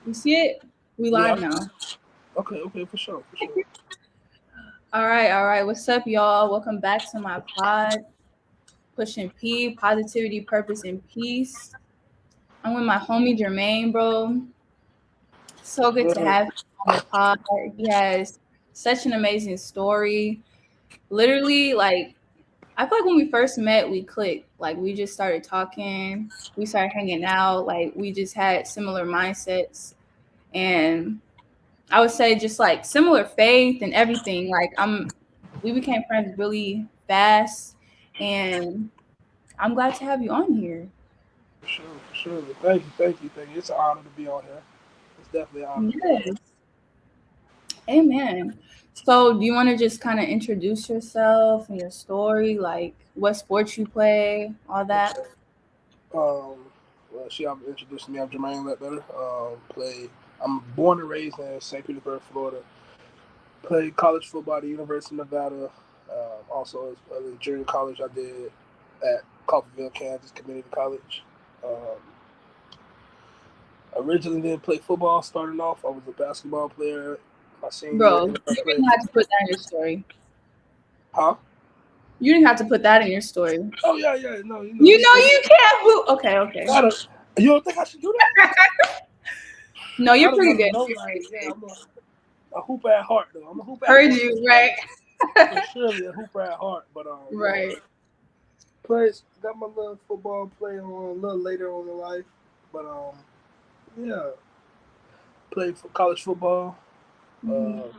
You see it? We Yeah. live now. Okay, for sure. All right. What's up, y'all? Welcome back to my pod, Pushing P, Positivity, Purpose, and Peace. I'm with my homie Jermaine, bro. So good to Yeah. have him on the pod. He has such an amazing story. Literally, like, I feel like when we first met, we clicked. Like, we just started talking, we started hanging out. Like, we just had similar mindsets. And I would say just like similar faith and everything. Like we became friends really fast, and I'm glad to have you on here. For sure. Thank you. It's an honor to be on here. It's definitely an honor to be on here. Yes, amen. So, do you want to just kind of introduce yourself and your story, like what sports you play, all that? Okay. Well, I'm introducing me. I'm Jermaine Ledbetter. I'm born and raised in St. Petersburg, Florida. Played college football at the University of Nevada. Also, as a junior college, I did at Coffeyville, Kansas Community College. Um, Originally didn't play football. Starting off, I was a basketball player. My senior year, Bro, ended up you playing. didn't have to put that in your story. Huh? You didn't have to put that in your story. Oh yeah. No, You know you can't hoop. Okay. gotta. You don't think I should do that? No, I you're don't pretty want to good. know. You're Like, pretty yeah, good. I'm a hooper at heart, though. I'm a hooper at Heard heart, you, right? for surely a hooper at heart. But yeah, Right. got my little football play on a little later on in life. But yeah, played for college football. Mhm. Uh,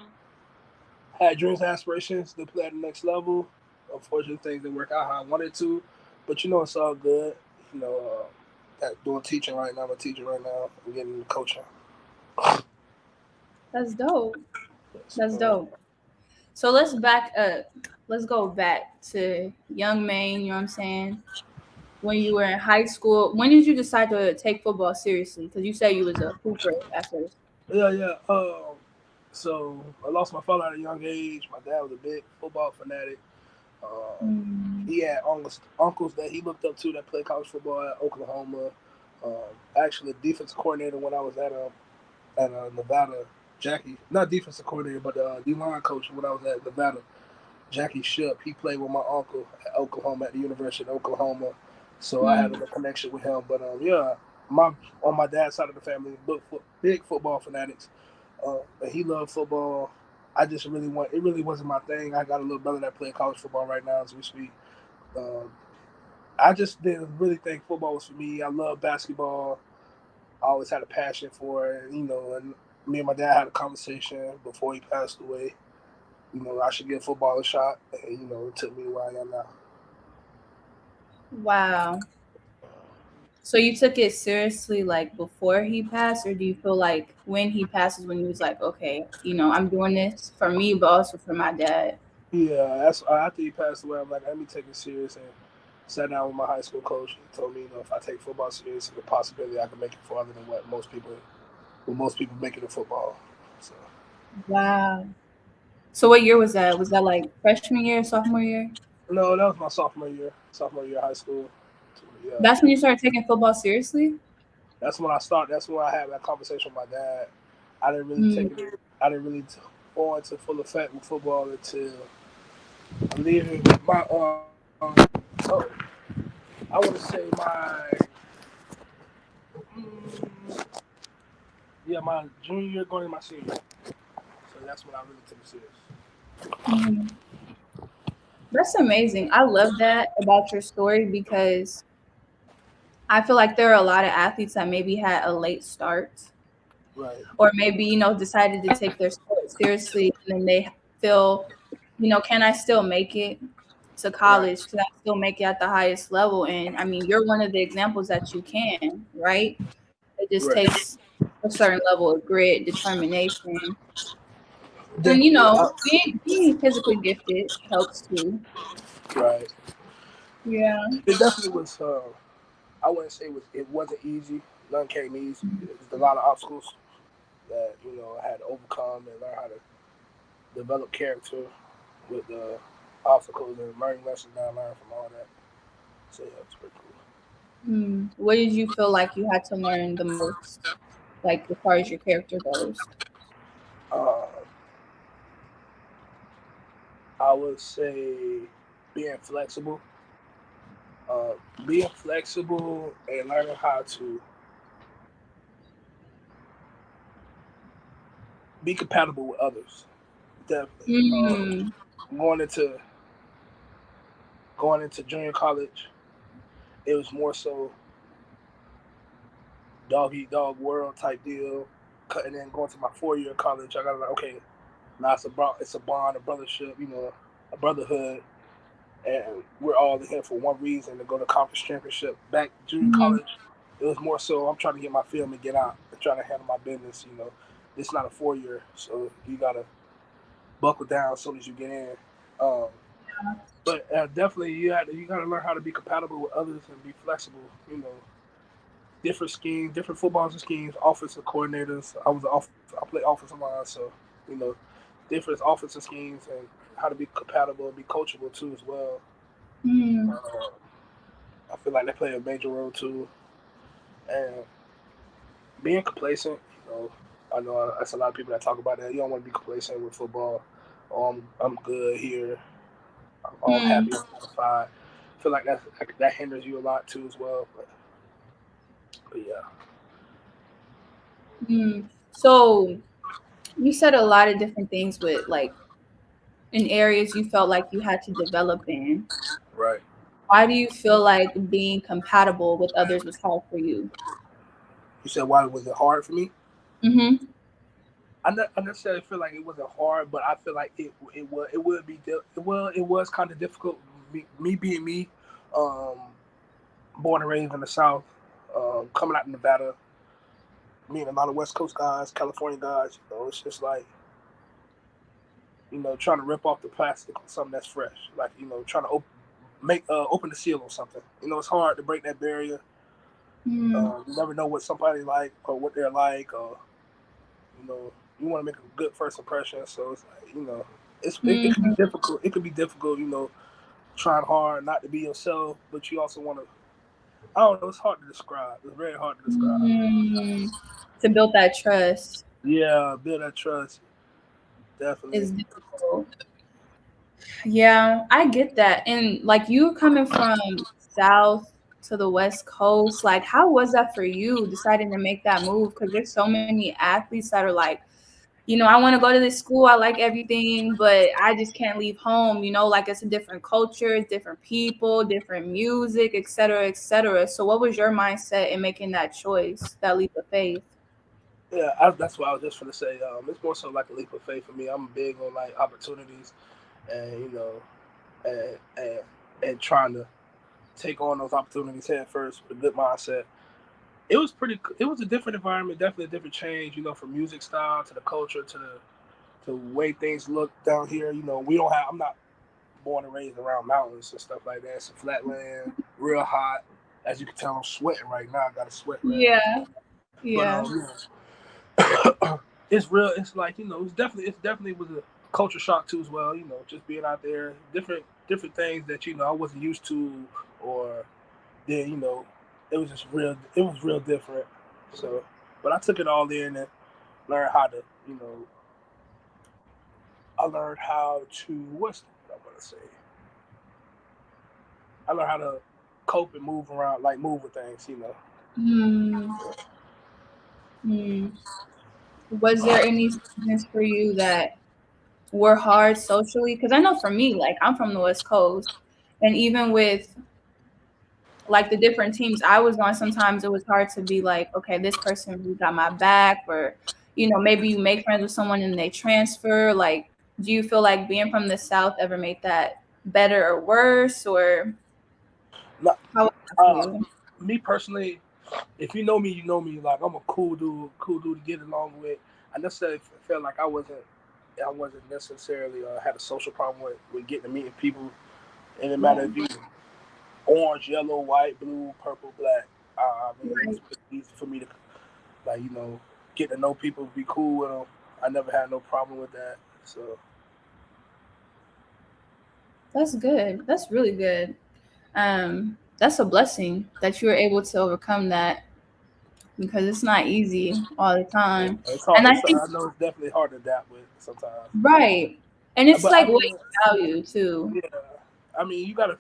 had dreams, and aspirations to play at the next level. Unfortunately, things didn't work out how I wanted to. But it's all good. You know, doing teaching right now. I'm a teacher right now. I'm getting into coaching. That's dope. Yes, That's dope. So let's back up. Let's go back to young Maine, you know what I'm saying? When you were in high school, when did you decide to take football seriously? Because you said you was a hooper at first. yeah. So I lost my father at a young age. My dad was a big football fanatic. Mm. He had uncles that he looked up to that played college football at Oklahoma. Actually, defensive coordinator when I was at Nevada, Jackie, not defensive coordinator, but D line coach when I was at Nevada, Jackie Ship. He played with my uncle at Oklahoma at the University of Oklahoma, so I had Mm. a connection with him. But yeah, my on my dad's side of the family, big football fanatics. And he loved football. I just it really wasn't my thing. I got a little brother that played college football right now as we speak. Um, I just didn't really think football was for me. I love basketball. I always had a passion for it, and me and my dad had a conversation before he passed away. I should give football a shot, and it took me to where I am now. Wow. So you took it seriously like before he passed, or do you feel like when he passes, when he was like, okay, I'm doing this for me, but also for my dad? Yeah, that's after he passed away. I'm like, let me take it serious, and sat down with my high school coach. He told me, if I take football serious, there's a possibility I can make it farther than what most people make it in football. So Wow. So what year was that? Was that like freshman year, sophomore year? no, that was my sophomore year of high school. So, yeah, That's when you started taking football seriously? that's when I started. That's when I had that conversation with my dad. I didn't really Mm. take it. I didn't really go into full effect with football until I believe my oh, I want to say mm, my junior year going into my senior year. So that's when I really took it serious. Mhm. That's amazing. I love that about your story because I feel like there are a lot of athletes that maybe had a late start Right. or maybe, decided to take their sport seriously and then they feel, can I still make it to Right. college? Can I still make it at the highest level? And I mean, you're one of the examples that you can, right? It just Right. takes a certain level of grit, determination. And, Definitely. being physically gifted helps too. Right. Yeah. It definitely was. I wouldn't say it wasn't easy. None came easy. It was a lot of obstacles that I had to overcome and learn how to develop character with the obstacles and learning lessons that I learned from all that. So yeah, it's pretty cool. What did you feel like you had to learn the most? like as far as your character goes? Uh, I would say being flexible, uh, being flexible, and learning how to be compatible with others. Definitely. Mm, Going into going into junior college, it was more so dog eat dog world type deal. Cutting in, going to my 4 year college, I got like, okay, now it's a bond, a brothership, a brotherhood, and we're all here for one reason to go to conference championship. Back junior mm, college, it was more so I'm trying to get my film and get out and trying to handle my business. It's not a 4 year, so you gotta buckle down as soon as you get in. Um, but definitely, you gotta learn how to be compatible with others and be flexible. Different schemes, different footballs and schemes, offensive coordinators. I played offensive line, so you know, different offensive schemes and how to be compatible and be coachable too as well. mm, Uh, I feel like they play a major role too, and being complacent. I know that's a lot of people that talk about that. You don't want to be complacent with football. I'm good here. I'm happy. mm, I'm satisfied. I feel like that hinders you a lot too as well. But yeah, mm. So you said a lot of different things with like in areas you felt like you had to develop in. right. Why do you feel like being compatible with others was hard for you? You said why was it hard for me? Mm-hmm. I necessarily feel like it wasn't hard, but I feel like it would be it was kind of difficult. Me being me, um, born and raised in the South, coming out of Nevada, meeting a lot of West Coast guys, California guys. It's just like trying to rip off the plastic on something that's fresh. Like trying to open the seal on something. It's hard to break that barrier. Mm, You never know what somebody like or what they're like, or you know you want to make a good first impression. So it's like it can be mm, difficult. It can be difficult. Trying hard not to be yourself, but you also want to. I don't know. It's hard to describe. It's very hard to describe. mm. To build that trust Yeah, build that trust. Definitely. is difficult. Yeah, I get that. And like you coming from south to the west coast, like how was that for you deciding to make that move? Because there's so many athletes that are like, I want to go to this school, I like everything, but I just can't leave home. Like it's a different culture, different people, different music, et cetera, et cetera. So what was your mindset in making that choice, that leap of faith? Yeah, that's what I was just gonna say. It's more so like a leap of faith for me. I'm big on like opportunities, and and and trying to take on those opportunities head first with a good mindset. It was pretty. It was a different environment, definitely a different change. From music style to the culture to the way things look down here. We don't have. I'm not born and raised around mountains and stuff like that. It's a flat land, real hot. As you can tell, I'm sweating right now. I got a sweat right Yeah, now. But yeah. it's real. It's like it's definitely was a culture shock too as well. Just being out there, different things that I wasn't used to, or then it was just real. It was real different. So, but I took it all in and learned how to I learned how to what's what I'm gonna say. I learned how to cope and move around, like move with things. Hmm. Hmm. Was there any seasons for you that were hard socially? Because I know for me, like I'm from the West Coast, and even with like the different teams I was on, sometimes it was hard to be like, okay, this person really got my back, or maybe you make friends with someone and they transfer. Like, do you feel like being from the South ever made that better or worse, or Not, how was that for uh, you? me personally, if you know me, you know me. Like I'm a cool dude to get along with. I necessarily felt like I wasn't necessarily had a social problem with getting to meeting people. And it matter Yeah, if you orange, yellow, white, blue, purple, black. I mean, it was right. pretty easy for me to like get to know people, be cool with them. I never had no problem with that. So That's good. That's really good. That's a blessing that you were able to overcome that. because it's not easy all the Yeah, time. it's hard. And I It's think I know it's definitely hard to adapt with sometimes. right. And it's But like I what mean, you value too. yeah, I mean, you gotta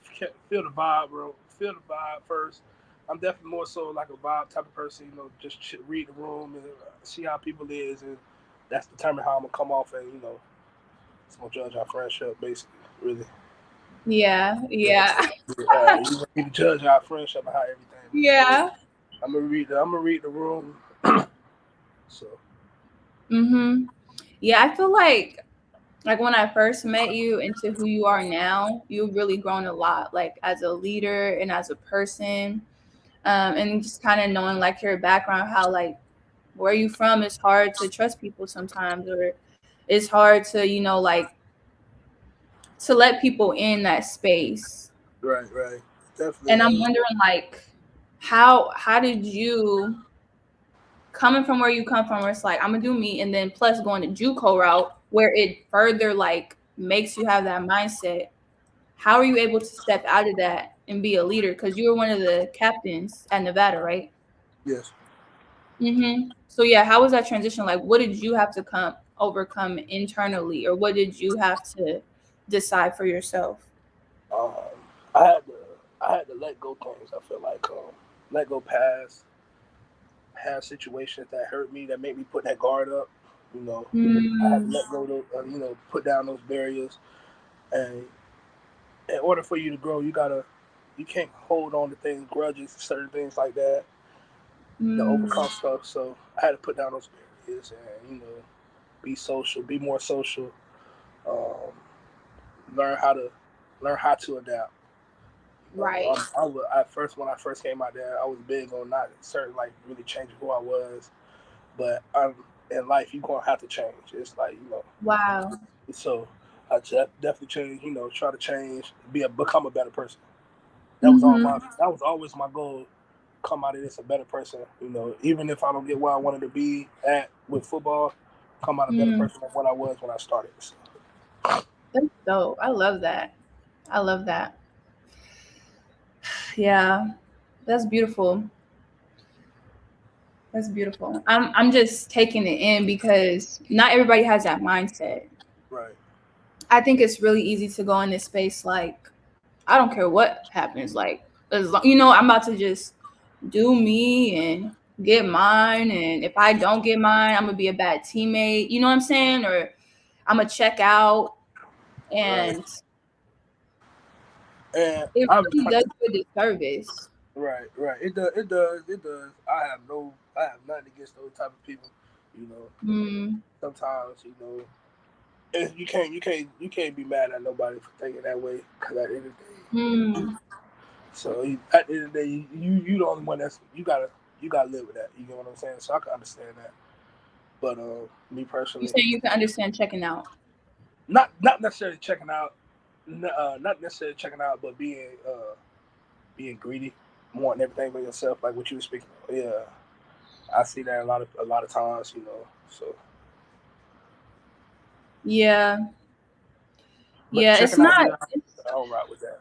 feel the vibe, bro. Feel the vibe first. I'm definitely more so like a vibe type of person. You know, just read the room and see how people is, and that's determine how I'm gonna come off, and it's gonna judge our friendship, basically. Really, Yeah, yeah. yeah. So you need to judge our friendship and how everything moving. So Yeah. I'm gonna read the room. So Mhm. Yeah, I feel like when I first met you into who you are now, you've really grown a lot, like as a leader and as a person. And just kind of knowing like your background, how like where you from, it's hard to trust people sometimes, or it's hard to, like to let people in that space. right, definitely. And I'm wondering like how did you coming from where you come from, where it's like I'm gonna do me, and then plus going to JUCO route where it further like makes you have that mindset. How are you able to step out of that and be a leader? Because you were one of the captains at Nevada, right? Yes. So yeah, how was that transition? Like, what did you have to overcome internally, or what did you have to decide for yourself? Um, I had to I had to let go things. I feel like let go past situations that hurt me, that made me put that guard up. You know, I had to Mm, let go those, put down those barriers. And in order for you to grow, you can't hold on to things, grudges, certain things like that to mm, overcome stuff. So I had to put down those barriers and be social, be more social, um, learn how to adapt. right. At first, when I first came out there, I was big on not certain like really changing who I was. But in life, you gonna have to change. It's like Wow. so I definitely change. Try to change, become a better person. Mm-hmm. That was always my goal. Come out of this a better person. Even if I don't get where I wanted to be at with football, come out a better Mm. person than what I was when I started. So, That's dope. I love that. I love that. Yeah, that's beautiful. That's beautiful. I'm just taking it in because not everybody has that mindset. right, I think it's really easy to go in this space like I don't care what happens. Like as long, I'm about to just do me and get mine. And if I don't get mine, I'm gonna be a bad teammate. You know what I'm saying? Or I'm gonna check out. right, And and it I'm really does you a disservice. right. It does. I have nothing against those type of people. You know, Mm, sometimes you can't be mad at nobody for thinking that way because at the end of the day, mm. at the end of the day, you the only one you gotta live with that. You get what I'm saying? So I can understand that. But me You personally, saying you can understand checking out? not necessarily checking out, not necessarily checking out, but being greedy, wanting everything for yourself, like what you were speaking. Of. Yeah, I see that a lot of times. So, Yeah, but yeah. It's checking out, not. yeah, I don't rock with that.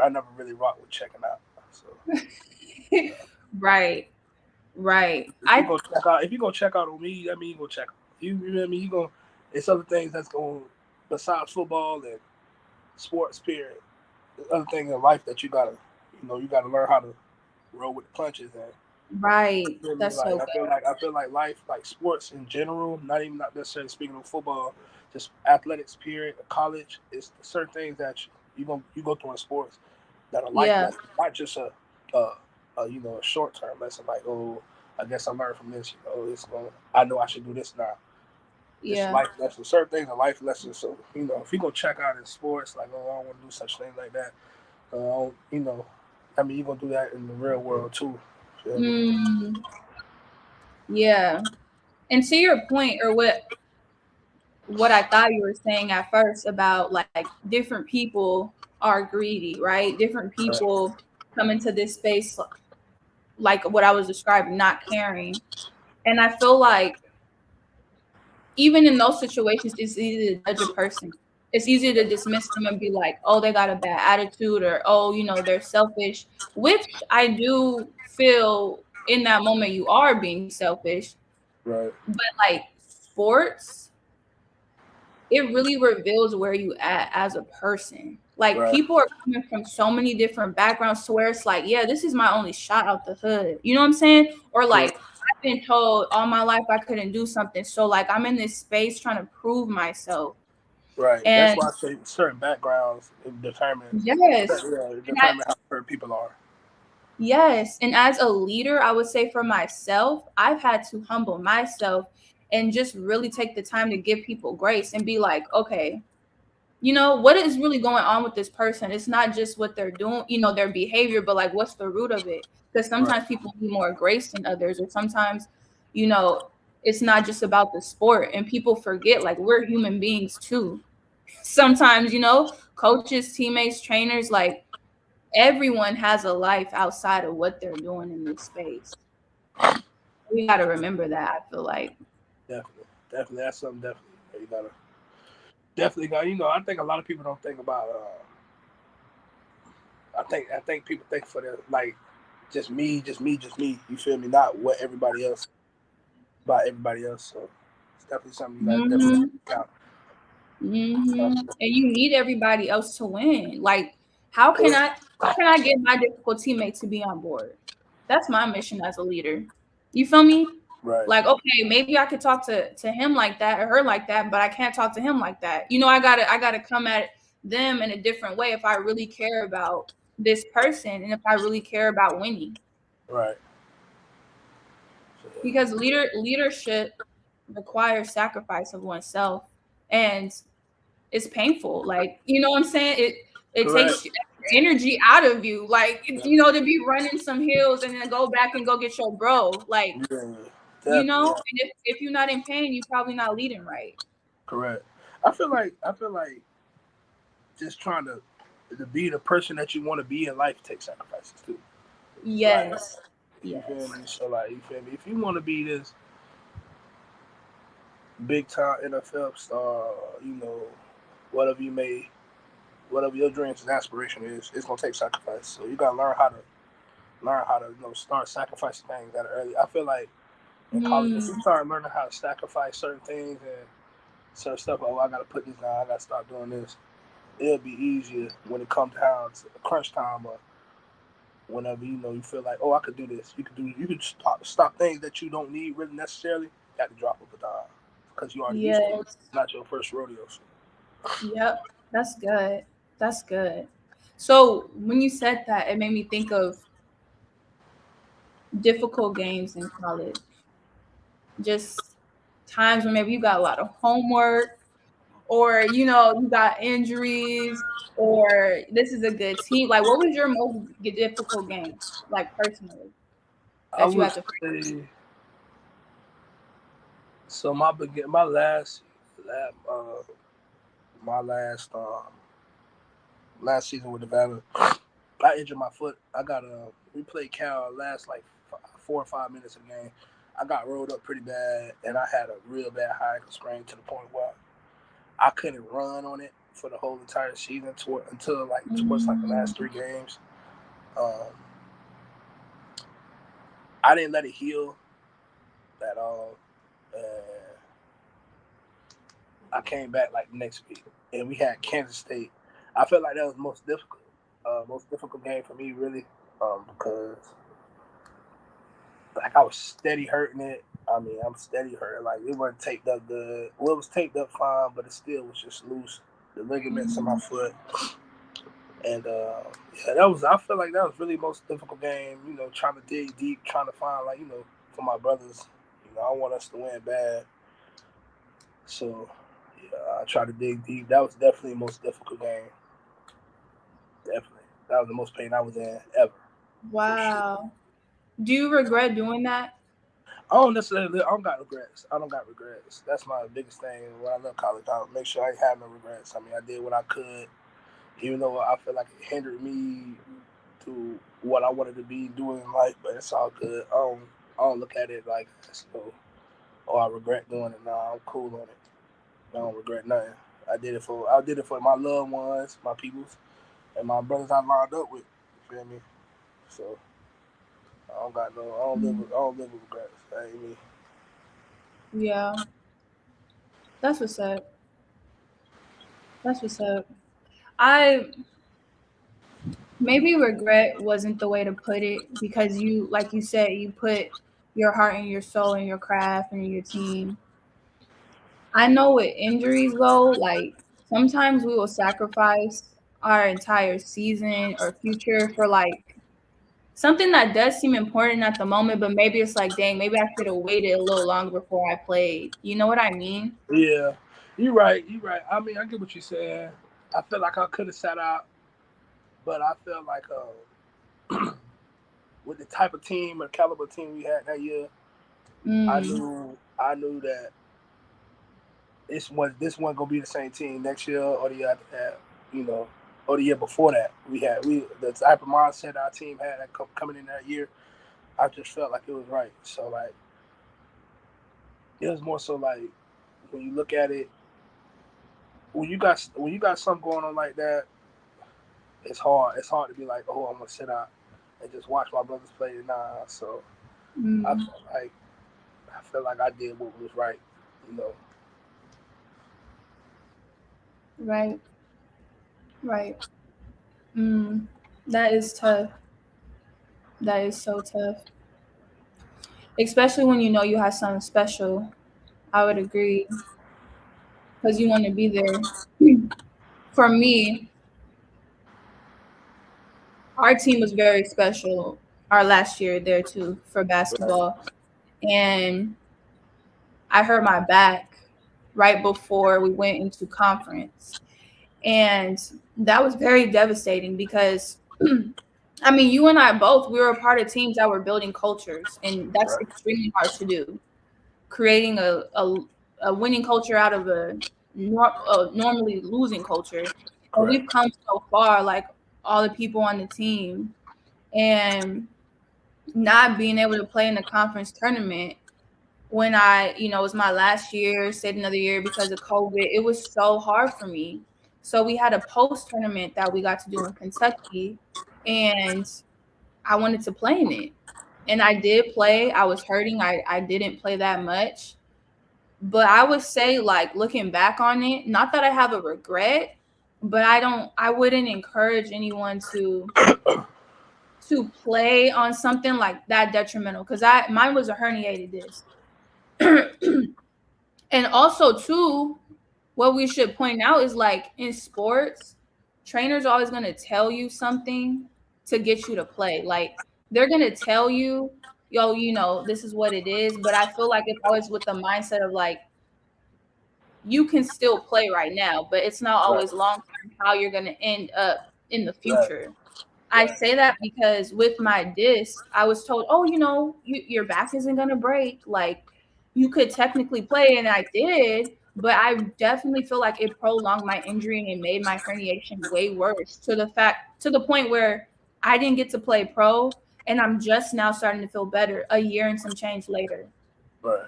I never really rock with checking out. So. Right, right. If you go check out on me, I mean you go check out. You know what I mean? You go. It's other things that's going besides football and sports. Period. There's other things in life that you gotta learn how to roll with the punches. And Right. feel me? That's so I feel like life, like sports in general, not necessarily speaking of football, just athletics. Period. College is certain things that you go through in sports that are good. life Yeah, lessons, not just a short term lesson. Like, oh, I guess I learned from this. I know I should do this now. It's yeah. life lessons. Certain things are life lessons. So if you go check out in sports, like, oh, I don't want to do such things like that. I mean, you're gonna do that in the real world too. Feel me? Mm, yeah. And to your point, or what I thought you were saying at first about like different people are greedy, right? Different Right. people come into this space like what I was describing, not caring. And I feel like even in those situations, it's easy to judge a person. It's easy to dismiss them and be like, oh, they got a bad attitude, or oh, they're selfish, which I do feel. in that moment you are being selfish. Right. But like sports, it really reveals where you at as a person. Like Right. people are coming from so many different backgrounds to where it's like, yeah, this is my only shot out the hood. You know what I'm saying? Or True. like I've been told all my life I couldn't do something. So like I'm in this space trying to prove myself. Right. That's And why I say certain backgrounds yes. And determine how certain people are. yes. And as a leader, I would say for myself, I've had to humble myself and just really take the time to give people grace and be like, okay, what is really going on with this person? It's not just what they're doing, their behavior, but like what's the root of it? Because Right. sometimes people need more grace than others, or sometimes, you know, it's not just about the sport and people forget like we're human beings too. Sometimes, coaches, teammates, trainers, like everyone has a life outside of what they're doing in this space. We got to remember that, I feel like. Definitely. Definitely. That's something definitely that you gotta definitely got. I think a lot of people don't think about. I think people think for the like, just me, just me, just me. You feel me? Not what everybody else about everybody else. So it's definitely something you got to definitely Hmm. count. And you need everybody else to win. Like, how can I get my difficult teammate to be on board? That's my mission as a leader. You feel me? Right. Like, okay, maybe I could talk to him like that or her like that, but I can't talk to him like that. I gotta come at them in a different way if I really care about this person and if I really care about winning. Right. So, Because leadership requires sacrifice of oneself. And it's painful. Like, you know what I'm saying? It correct. takes energy out of you. Like, to be running some hills and then go back and go get your bro. Like, Yeah. Definitely. and Yeah. if you're not in pain, you're probably not leading right. Correct. I feel like just trying to be the person that you want to be in life takes sacrifices too. Like, Yes. you feel Yes. me? So like, you feel me? If you want to be this big time NFL star, whatever you may, whatever your dreams and aspiration is, it's gonna take sacrifice. So you gotta learn how to start sacrificing things at an early. I feel like in college, if you Mm, start learning how to sacrifice certain things and certain stuff, oh, I gotta put this down, I gotta start doing this. It'll be easier when it comes down to crunch time or whenever you feel like, oh, I could do this. You could stop things that you don't need really necessarily. You got to drop a baton because you already used to it. yes. It's not your first rodeo. So. Yep. That's good. That's good. So when you said that, it made me think of difficult games in college. Just times when maybe you got a lot of homework or you got injuries or this is a good team. Like what was your most difficult game, like personally, I that you would had to say so. My last season with Nevada, I injured my foot. We played Cal last like 4 or 5 minutes of the game. I got rolled up pretty bad, and I had a real bad high ankle sprain to the point where I couldn't run on it for the whole entire season until like towards like the last Mm, 3 games. Um, I didn't let it heal at all. And I came back like next week, and we had Kansas State. I felt like that was the most difficult game for me, really, because like I was steady hurting it. I mean, I'm steady hurting. Like it wasn't taped up good. Well, it was taped up fine, but it still was just loose. The ligaments in my mm, foot, and yeah, that was. I feel like that was really the most difficult game. Trying to dig deep, trying to find for my brothers. I want us to win bad. So yeah, I try to dig deep. That was definitely the most difficult game. Definitely, that was the most pain I was in ever, for sure. wow. Do you regret doing that? I don't necessarily. I don't got regrets. I don't got regrets. That's my biggest thing. When I left college, I make sure I ain't have no regrets. I mean, I did what I could, even though I feel like it hindered me to what I wanted to be doing in life. But it's all good. I don't look at it like oh, I regret doing it. Nah, I'm cool on it. I don't regret nothing. I did it for my loved ones, my peoples, and my brothers I lined up with. You feel me? So Mm. I don't live with regrets. That ain't me. Yeah, that's what's up. That's what's up. I maybe regret wasn't the way to put it because you, like you said, you put your heart and your soul in your craft and in your team. I know with injuries go, like sometimes we will sacrifice our entire season or future for like something that does seem important at the moment, but maybe it's like, dang, maybe I should have waited a little longer before I played. You know what I mean? Yeah, you're right. You're right. I mean, I get what you're saying. I feel like I could have sat out, but I feel like with the type of team and caliber team we had that year, Mm, I knew that this one gonna be the same team next year or the year after that, you know, or the year before that. We the type of mindset our team had coming in that year. I just felt like it was right. So like it was more so like when you look at it, when you got something going on like that, it's hard. It's hard to be like, oh, I'm gonna sit out and just watch my brothers play. Nah. So I mm, felt like I felt like I did what was right. You know. right, right. Mm, that is tough. That is so tough. Especially when you know you have something special. I would agree because you want to be there. For me, our team was very special our last year there too for Right. basketball. And I hurt my back right before we went into conference. And that was very devastating because I mean, you and I both, we were a part of teams that were building cultures, and that's Right. extremely hard to do. Creating a winning culture out of a normally losing culture. And Correct. we've come so far, like all the people on the team, and not being able to play in the conference tournament when it was my last year, stayed another year because of COVID. It was so hard for me. So we had a post tournament that we got to do in Kentucky, and I wanted to play in it. And I did play. I was hurting. I didn't play that much. But I would say, like, looking back on it, not that I have a regret, but I wouldn't encourage anyone to play on something like that detrimental because I mine was a herniated disc. And also too, what we should point out is like in sports, trainers are always going to tell you something to get you to play. Like they're going to tell you, yo, this is what it is. But I feel like it's always with the mindset of like, you can still play right now, but it's not Right. always long term how you're going to end up in the Right. future. I Right. say that because with my disc, I was told, oh, your back isn't going to break. Like, you could technically play, and I did, but I definitely feel like it prolonged my injury and it made my herniation way worse to the point where I didn't get to play pro, and I'm just now starting to feel better a year and some change later. Right.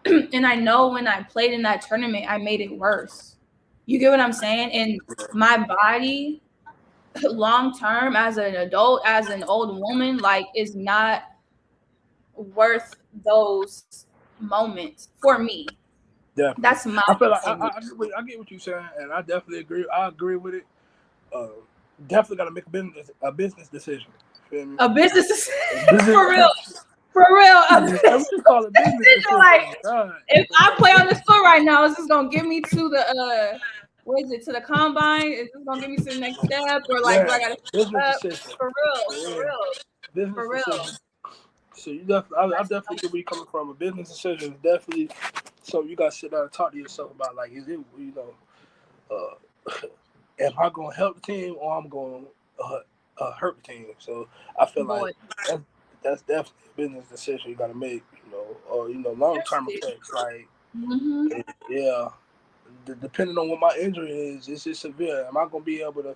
And I know when I played in that tournament, I made it worse. You get what I'm saying? And my body long term as an adult, as an old woman, like is not worth those moments for me. Definitely. That's my I feel like opinion. I get what you're saying, and I definitely agree. I agree with it. Uh, Definitely got to make a business decision. Feel me? A business A business. for real, for real. A We business should call it business decision. Like decision. God, if I play on this foot right now, is this gonna get me to the what is it, to the combine? Is this gonna get me to the next step, or like do yeah, I gotta business step up? decision. For real, for Yeah, real, business for real. decision. So I definitely get where you're coming from. A business decision is definitely so you got to sit down and talk to yourself about like, is it am I going to help the team or I'm going to hurt the team? So I feel like Boy, that's, that's definitely a business decision you got to make. Or long term seriously. effects. Like Mm-hmm. yeah, depending on what my injury is it severe? Am I going to be able to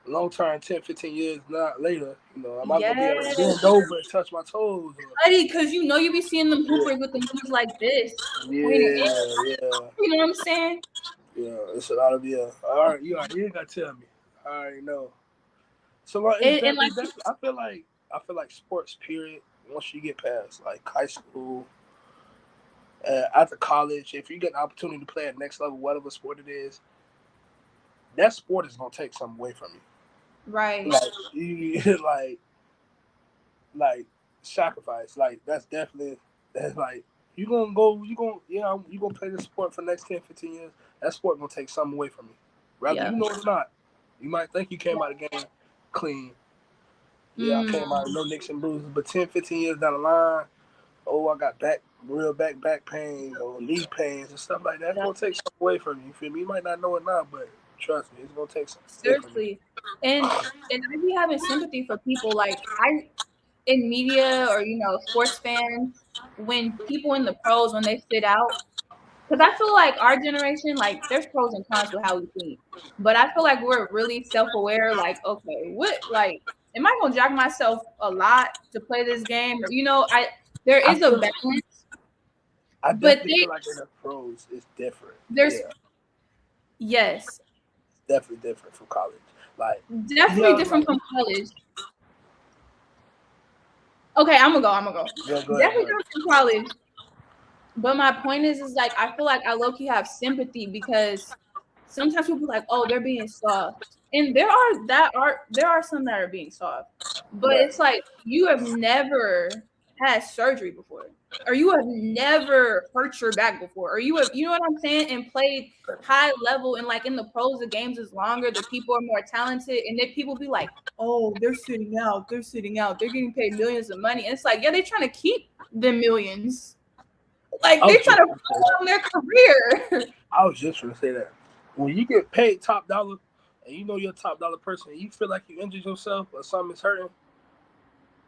long term 10, 15 years not later? Am I going to be able to Yes, bend over and touch my toes? buddy, because you be seeing them Yeah, hoopers with the knees like this, pointing in. yeah. You know what I'm saying? Yeah, it's a lot of yeah. All right, you ain't gotta tell me. I already know. So like, And like, I feel like I feel like sports period. Once you get past like high school, after college, if you get an opportunity to play at next level, whatever sport it is, that sport is gonna take something away from you. Right. Like you, like sacrifice. Like that's like you gonna go. You gonna you gonna play this sport for the next 10, 15 years. That sport gonna take something away from you, rather Yeah. you know it's not. You might think you came Yeah. out of the game clean. Yeah, I came out Mm, with no nicks and bruises, but 10, 15 years down the line, oh, I got real back pains or knee pains and stuff like that. It's yeah. gonna take something away from you. You feel me? You might not know it now, but trust me, it's gonna take something away from you. Seriously. And I be having sympathy for people like I in media or sports fans when people in the pros when they sit out because I feel like our generation like there's pros and cons with how we think, but I feel like we're really self-aware. Like, okay, what like am I gonna jack myself a lot to play this game? Or I there I is a feel, balance, I but definitely feel like in the pros, it's different. there's Yeah, yes, it's definitely different from college. Like, definitely yeah, different like, from college. Okay, I'm gonna go. yeah, go ahead, Definitely go ahead. different from college. But my point is like I feel like I low key have sympathy because sometimes people like, oh, they're being soft, and there are some that are being soft, but Right. it's like you have never had surgery before, or you have never hurt your back before, or you know what I'm saying, and played high level and like in the pros, the games is longer, the people are more talented, and then people be like, oh, they're sitting out, they're getting paid millions of money, and it's like, yeah, they're trying to keep the millions. Like I they're was trying just to gonna say that. prolong their career. I was just gonna say that. When you get paid top dollar, and you know you're a top dollar person, and you feel like you injured yourself or something is hurting,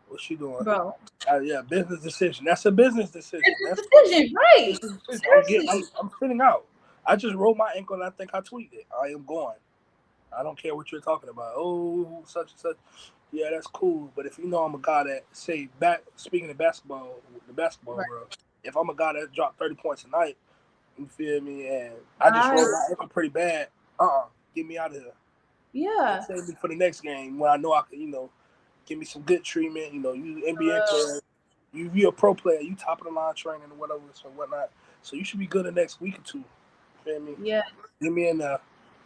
what you doing? Bro, Yeah, business decision. That's a business decision. it's That's a decision, right? business decision. Seriously. I'm sitting out. I just rolled my ankle and I think I tweaked it. I am going. I don't care what you're talking about. Oh, such and such. Yeah, that's cool. But if you know I'm a guy that say speaking of basketball, the basketball Right. world, if I'm a guy that dropped 30 points a night, you feel me, and I just I rolled my ankle pretty bad, get me out of here. And yeah. save me for the next game when I know I can, give me some good treatment. You NBA player, you a pro player, you top of the line training or whatever so whatnot. So you should be good the next week or two. Feel me? Yeah. Get me in there,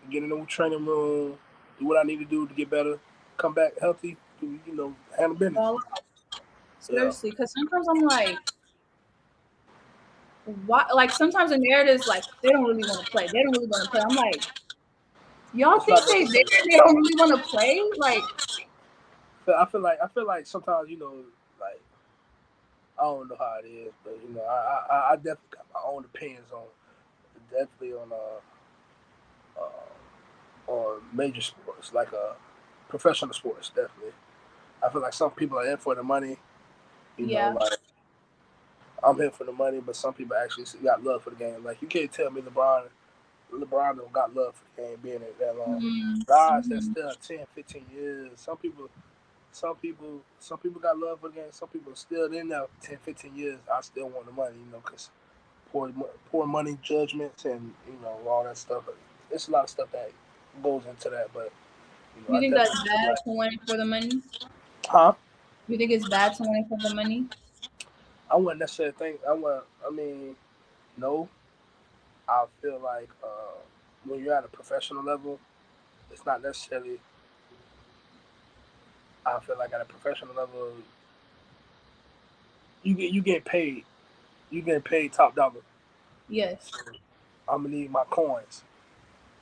get in the training room, do what I need to do to get better, come back healthy, handle business. Ball out. Yeah. Seriously. Because sometimes I'm like, why like sometimes the narratives like they don't really want to play. They don't really want to play. I'm like, y'all It's not think they there, necessary. they don't really want to play? Like, I feel like sometimes like I don't know how it is, but I definitely got my own opinions on definitely on major sports like professional sports definitely. I feel like some people are in for the money, yeah. like I'm here for the money, but some people actually got love for the game. Like you can't tell me LeBron don't got love for the game being in that long. Mm-hmm. Guys that's Mm-hmm. still 10, 15 years. Some people got love for the game. Some people are still in there 10, 15 years. I still want the money, because poor money judgments and all that stuff. It's a lot of stuff that goes into that, but You I think that's definitely feel bad like, to win it for the money? huh? You think it's bad to win it for the money? I wouldn't necessarily think. I mean, no. I feel like when you're at a professional level, it's not necessarily. I feel like at a professional level, you get paid. You get paid top dollar. Yes. So I'm gonna need my coins.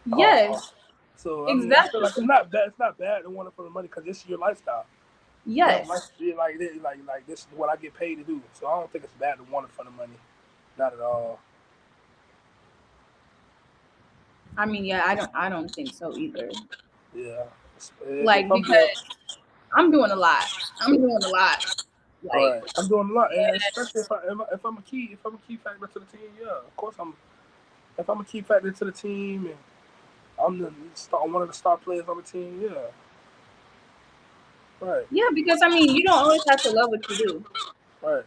Yes. So I mean, I feel Exactly. like it's not bad. It's not bad to want it for the money because this is your lifestyle. You have a Yes. lifestyle like this. Like this is what I get paid to do. So I don't think it's bad to want it for the money. Not at all. I mean, yeah, I don't think so either. Yeah. If Like I'm because doing I'm doing a lot. I'm doing a lot. all Like right, I'm doing a lot, and especially if I'm a key factor to the team. Yeah, of course I'm. If I'm a key factor to the team, and one of the star players on the team, yeah, right, yeah, because I mean, you don't always have to love what you do. right.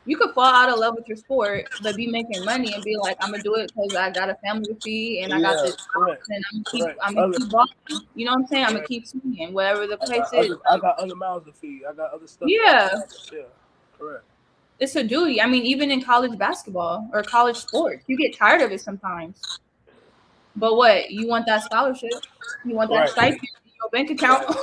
You could fall out of love with your sport, but be making money and be like, I'm gonna do it because I got a family to feed and I got Yeah, this correct, house and correct. I'm gonna keep balling. You know what I'm saying? I'm gonna Correct. keep swinging, whatever the I case got is. other I got other mouths to feed. I got other stuff that I Yeah, can Yeah, correct. it's a duty. I mean, even in college basketball or college sports, you get tired of it sometimes. But what? You want that scholarship? You want that Right, stipend in your bank account? right,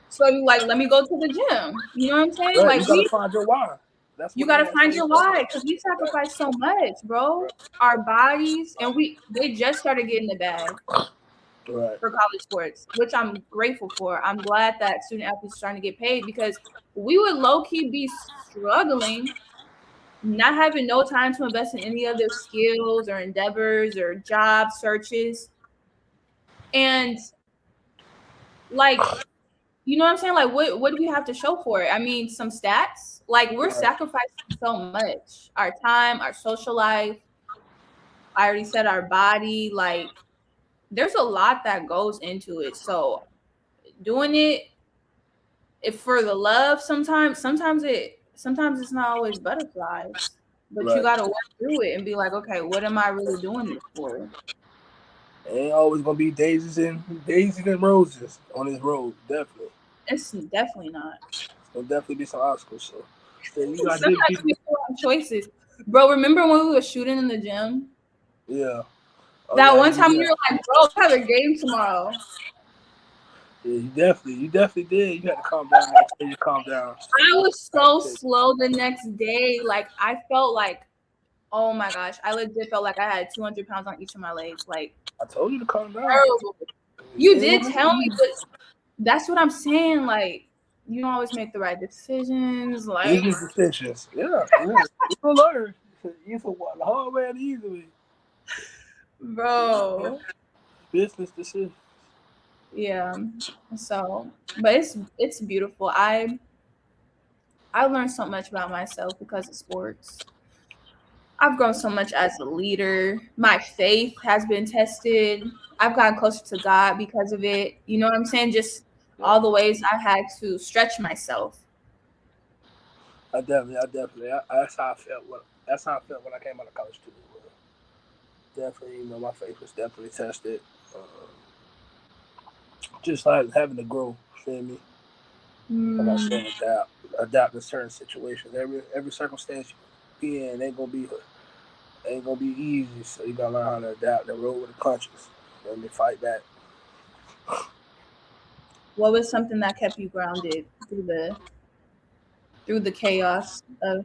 So you like, let me go to the gym. You know what I'm saying? right. Like You gotta find your why. That's you what it gotta is. That's find what your it's about. why because we Right, sacrifice so much, bro. Our bodies and they just started getting the bag right, for college sports, which I'm grateful for. I'm glad that student athletes are starting to get paid because we would low key be struggling, not having no time to invest in any other skills or endeavors or job searches. And like, you know what I'm saying? Like, what do we have to show for it? I mean, some stats. Like, we're right. sacrificing so much: our time, our social life. I already said our body. Like, there's a lot that goes into it. So, doing it if for the love, sometimes it's not always butterflies, but you Right. got to work through it and be like, okay, what am I really doing this for? Ain't always gonna be daisies and roses on this road. Definitely, It's definitely not. there'll definitely be some obstacles. So, yeah, you gotta dig Sometimes deep. we have choices, bro. Remember when we were shooting in the gym? Yeah. Oh That yeah, one you time yeah. you were like, bro, we have a game tomorrow. Yeah, you definitely did. You had to calm down. I had to tell you to calm down. I was I had so to tell you. slow the next day. Like, I felt like, oh my gosh, I legit felt like I had 200 pounds on each of my legs. Like, I told you to calm down. terrible. You You ain't did want to tell me, listen. but that's what I'm saying. Like, you don't always make the right decisions. Like, Business decisions. Yeah, yeah. You will learn. You can walk the hard way and the easy way. bro. Business decisions. Yeah. So, but it's beautiful. I learned so much about myself because of sports. I've grown so much as a leader. My faith has been tested. I've gotten closer to God because of it. You know what I'm saying? Just Yeah. all the ways I had to stretch myself. That's how I felt. That's how I felt when I came out of college too. Definitely, my faith was definitely tested. Uh, just like having to grow. Feel me? Like I Mm, said, adapt to certain situations. Every circumstance you be in ain't gonna be easy. So you gotta learn how to adapt and roll with the punches. Let me fight back. what was something that kept you grounded through the chaos of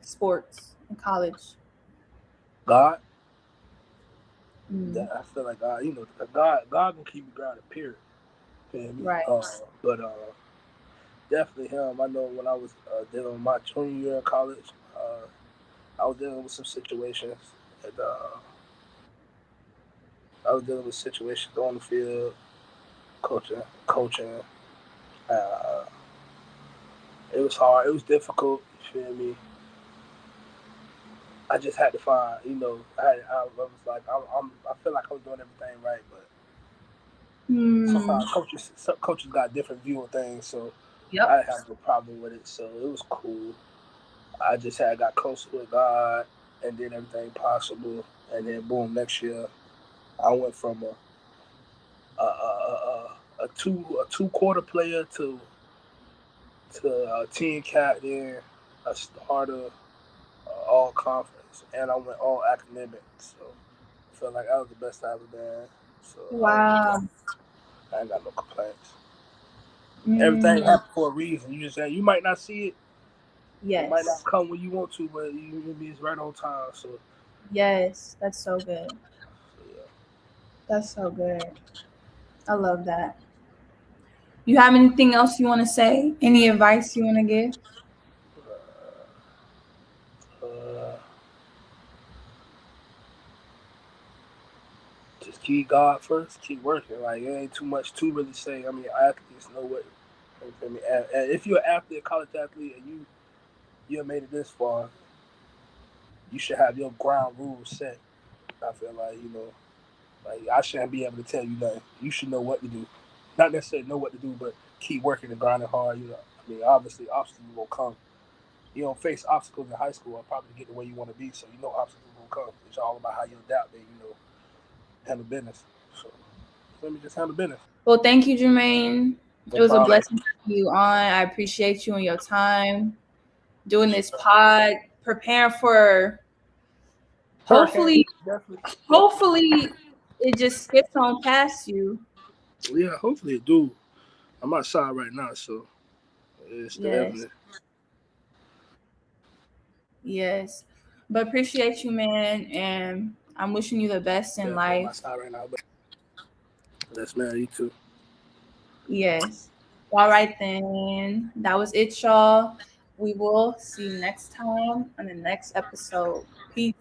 sports in college? God, Mm, I feel like God can keep you grounded. Period. Feel me? right. But definitely him. I know when I was dealing with my junior year in college, I was dealing with some situations, and I was dealing with situations on the field, coaching. Uh, it was hard. It was difficult. You feel me? I just had to find, I was like, I feel like I was doing everything right, but Hmm. sometimes some coaches got a different view of things, so I Yep. didn't have no problem with it. So it was cool. I just had got closer with God and did everything possible, and then boom, next year I went from a two quarter player to a team captain, a starter, all conference, and I went all academic. So I felt like that was the best I ever done. So Wow. I ain't got no complaints. Everything Mm, happened for a reason. You just say you might not see it. It might not yes. come when you want to, but it's right on time. Yes. That's so good. So yeah. That's so good. I love that. You have anything else you want to say? Any advice you want to give? Uh, just keep God first. Keep working. Like it ain't too much to really say. I mean, athletes know what. You feel me? And if you're an athlete, a college athlete, and you made it this far, you should have your ground rules set. I feel like I shouldn't be able to tell you nothing. You should know what to do. Not necessarily know what to do, but keep working and grinding hard. I mean, obviously obstacles will come, you don't face obstacles in high school are probably to get to where you want to be. So you know obstacles will come. It's all about how you adapt and handle business. So let me just handle business. Well, thank you, Jermaine. No It was a problem. blessing having you on. I appreciate you and your time doing this pod, preparing for Hurricane, hopefully, definitely. Yep. hopefully it just skips on past you. Yeah, hopefully it do. I'm outside right now, so it's still Yes, evident. yes. But appreciate you, man, and I'm wishing you the best in Definitely, I'm life. outside right now, but that's man, you too. Yes. All right, then. That was it, y'all. We will see you next time on the next episode. Peace.